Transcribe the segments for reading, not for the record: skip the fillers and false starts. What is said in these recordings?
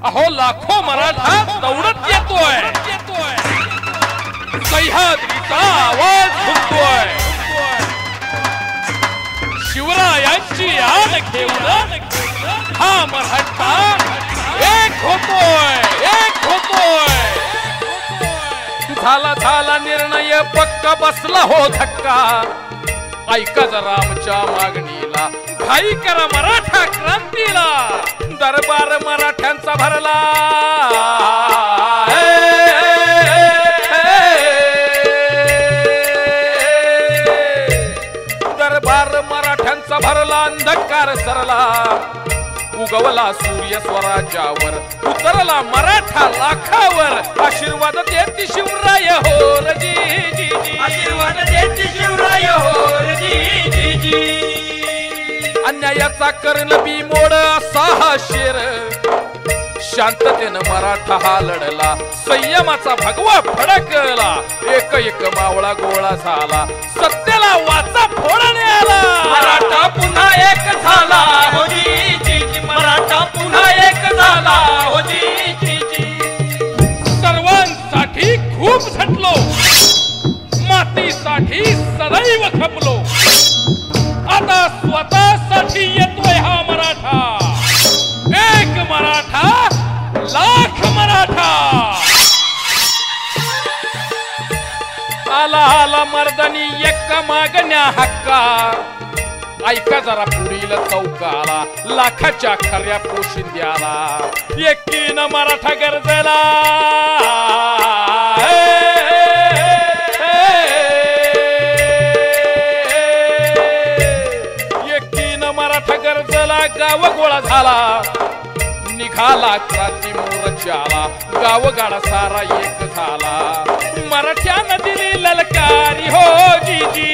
अहो लाखो मराठा दौडत येतोय, सह्याद्रीचा आवाज घुमतोय, शिवरायांची याद घेऊन हा मराठा एक होतोय, एक होतोय। झाला निर्णय पक्का, बसला हो धक्का, ऐका जरा आमच्या मागणीला, घाई करा मराठा क्रांतीला, दरबार मराठ्यांचा भरला, दरबार मराठ्यांचा भरला, अंधकार सरला, उगवला सूर्य स्वराज्यावर, उतरला मराठा लाखावर, आशीर्वाद देती शिवराय होर जी जी जी, आशीर्वाद देती शिवराय होर जी जी जी। अन्यायाचा कर्ण बिमोड असा हा शेर, शांततेनं मराठा हा लढला, संयमाचा भगवा फडकला, एक एक मावळा गोळा झाला, सत्याला वाचा फोडणे आला, मराठा पुन्हा एक झाला हो जी जी जी, मराठा पुन्हा एक झाला हो जी जी जी। सर्वांसाठी खूप झटलो, मातीसाठी सदैव खपलो, आता स्वतःसाठी येतोय हा मराठा, एक मराठा लाख मराठा। आला आला मर्दानी एक मागण्या हक्का, ऐका जरा पुढील चौकाला, लाखाच्या खऱ्या पोशिंद्याला, एकीनं मराठा गरजेला, एकीनं मराठा गरजेला, गाव गोळा झाला, निघाला क्रांती मोर्चाला, गावगाडा सारा एक झाला, मराठ्यानं दिली ललकारी हो जी जी।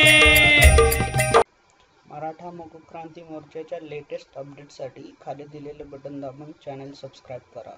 मराठा मोगो क्रांती मोर्चाच्या लेटेस्ट अपडेटसाठी खाली दिलेले बटन दाबून चॅनल सबस्क्राईब करा।